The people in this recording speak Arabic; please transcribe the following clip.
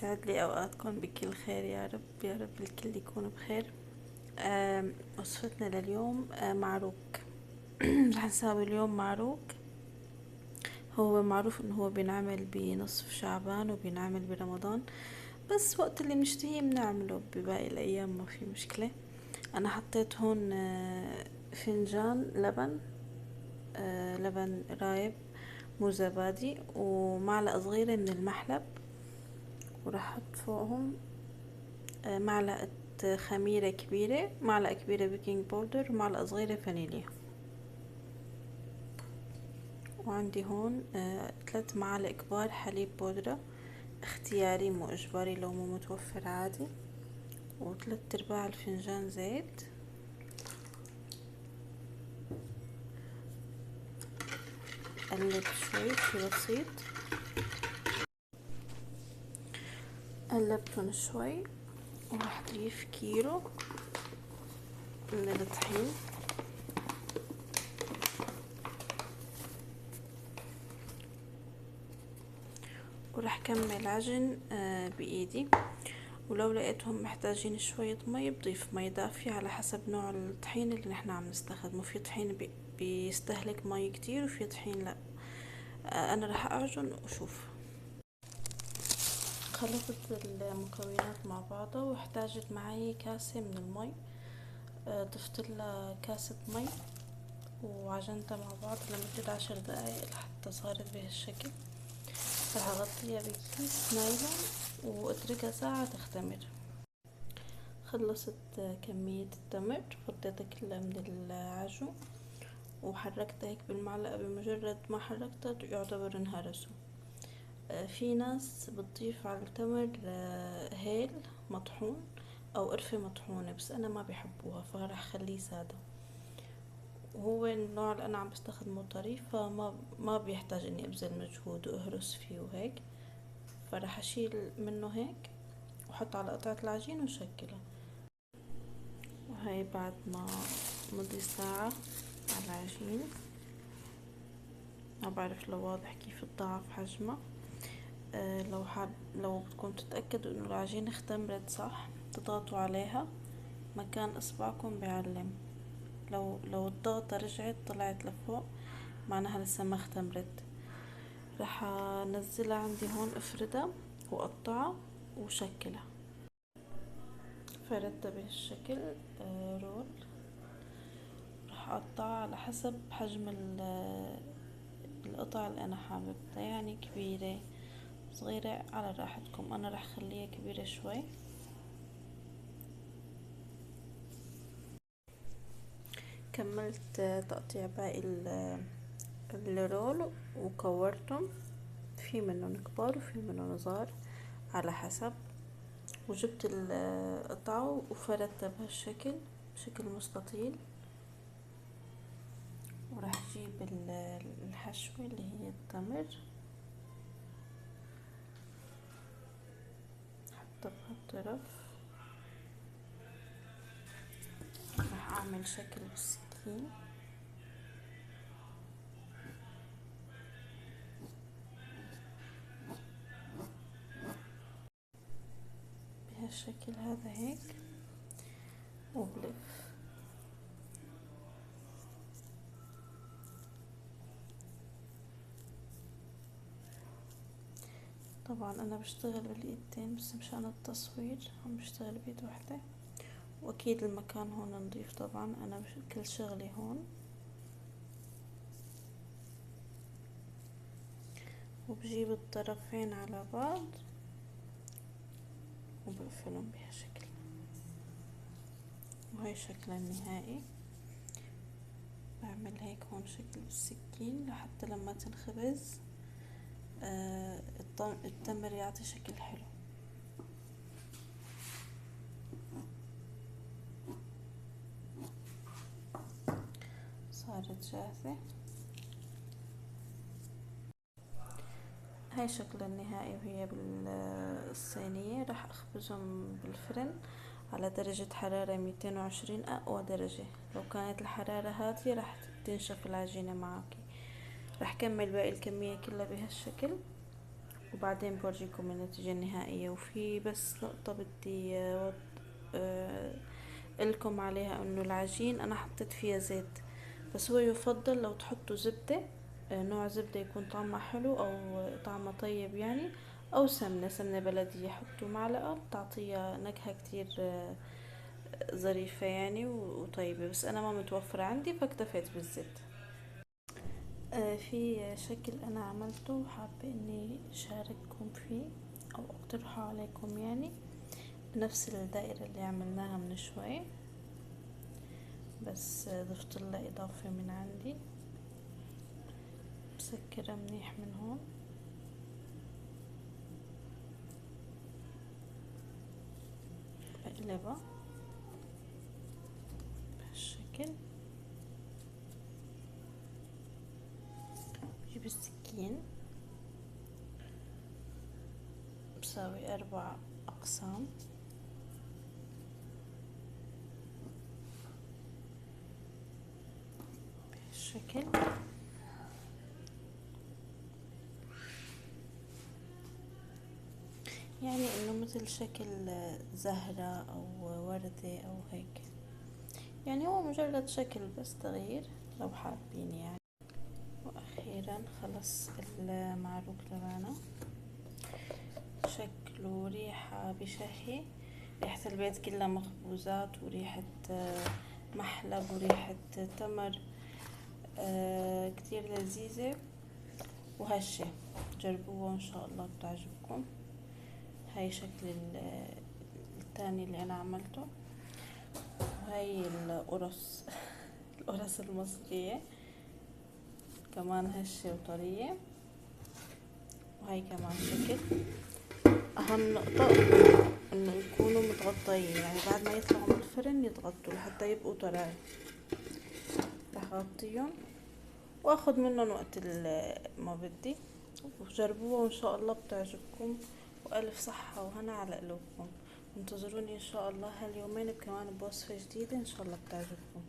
يسعد لي أوقاتكم بكل خير يا رب يا رب الكل يكون بخير. وصفتنا لليوم معروك. رح نساوي اليوم معروك. هو معروف انه هو بينعمل بنصف شعبان وبينعمل برمضان، بس وقت اللي بنشتهيه بنعمله بباقي الأيام، ما في مشكلة. أنا حطيت هون فنجان لبن، لبن رايب، مو زبادي، ومعلقة صغيرة من المحلب، وراح احط فوقهم معلقة خميرة كبيرة، معلقة كبيرة بيكنج باودر، ومعلقة صغيرة فانيليا. وعندي هون 3 معالق كبار حليب بودرة، اختياري مو اجباري لو مو متوفر عادي، و3/4 الفنجان زيت. قلب شوي شي بسيط، قلبتن شوي وراح اضيف كيلو من الطحين، وراح كمل عجن بايدي. ولو لقيتهم محتاجين شوية مي بضيف مي دافية على حسب نوع الطحين اللي نحنا عم نستخدمه. في طحين بيستهلك مي كتير، وفي طحين لا. انا راح اعجن وشوف. خلطت المكونات مع بعضها واحتاجت معي كاسة من المي. ضفت لها كاسة مي وعجنتها مع بعض لمدة 10 دقايق لحتى صارت بهالشكل. راح اغطيها بكيس نايلون واتركها ساعة تختمر. خلصت كمية التمر، فضيتها كلها من العجو وحركتها هيك بالمعلقة، بمجرد ما حركتها يعتبر انهرسوا. في ناس بتضيف على التمر هيل مطحون او قرفة مطحونة، بس انا ما بحبوها فراح خليه سادة. وهو النوع اللي انا عم بستخدمه طري، فما ما بيحتاج اني ابذل مجهود واهرس فيه وهيك. فراح اشيل منه هيك واحط على قطعة العجين وشكلها. وهي بعد ما مضي ساعة على العجين، ما بعرف لو واضح كيف تضاعف حجمها. لو بدكم تتأكدوا انه العجينة اختمرت صح، تضغطوا عليها مكان اصبعكم بيعلم. لو الضغطة رجعت طلعت لفوق، معناها لسه ما اختمرت. رح انزلها عندي هون، افردها واقطعها وشكلها. فردتها بهالشكل رول. رح اقطعها على حسب حجم القطع اللي انا حاببتها، يعني كبيرة صغيرة على راحتكم. انا رح خليها كبيرة شوي. كملت تقطيع باقي الرول وكورتهم، في منهم كبار وفي منهم صغار على حسب. وجبت القطعة وفردتها بهالشكل، بشكل مستطيل. وراح اجيب الحشوة اللي هي التمر، احطها بهالطرف. راح اعمل شكل بالسكين بهالشكل هذا هيك، وبلف. طبعا انا بشتغل بالايدتين، بس مشان التصوير عم بشتغل بيد واحدة. واكيد المكان هون نضيف، طبعا انا كل شغلي هون. وبجيب الطرفين على بعض وبقفلهم بهالشكل، وهي شكلها النهائي. بعمل هيك هون شكل بالسكين لحتى لما تنخبز التمر يعطي شكل حلو. صارت جاهزة. هاي شكل النهائي وهي بالصينية. راح اخبزهم بالفرن على درجة حرارة 220، اقوى درجة. لو كانت الحرارة هادية راح تنشف العجينة معك. راح كمل باقي الكمية كلها بهالشكل وبعدين بورجيكم النتيجة النهائية. وفي بس نقطة بدي لكم عليها، انه العجين انا حطيت فيها زيت، بس هو يفضل لو تحطوا زبدة، نوع زبدة يكون طعمها حلو او طعمها طيب يعني، او سمنة بلدية، حطوا معلقة بتعطيها نكهة كتير ظريفة يعني وطيبة، بس انا ما متوفرة عندي فاكتفيت بالزيت. في شكل انا عملته وحابة اني شارككم فيه او اقترحه عليكم يعني، نفس الدائرة اللي عملناها من شوي، بس ضفت لها اضافة من عندي. مسكرة منيح من هون، بقلبها بهالشكل، بجيب السكين، بساوي 4 أقسام بهالشكل. يعني انه مثل شكل زهرة او وردة او هيك، يعني هو مجرد شكل بس تغيير لو حابين يعني. واخيرا خلص المعروق تبعنا، شكله ريحة بشهي، ريحة البيت كلها مخبوزات وريحة محلب وريحة تمر، كتير لذيذة وهشة. جربوها ان شاء الله بتعجبكم. هاي شكل التاني اللي انا عملته، وهي القرص القرص المصرية كمان هشة وطرية، وهي كمان شكل. اهم نقطة انه يكونوا متغطيين، يعني بعد ما يطلعوا من الفرن يتغطوا لحتى يبقوا طراي. رح اغطيهم واخد منهم وقت ما بدي، وجربوها وان شاء الله بتعجبكم، والف صحة وهنا على قلوبكم. انتظروني ان شاء الله هاليومين كمان بوصفة جديدة ان شاء الله بتعجبكم.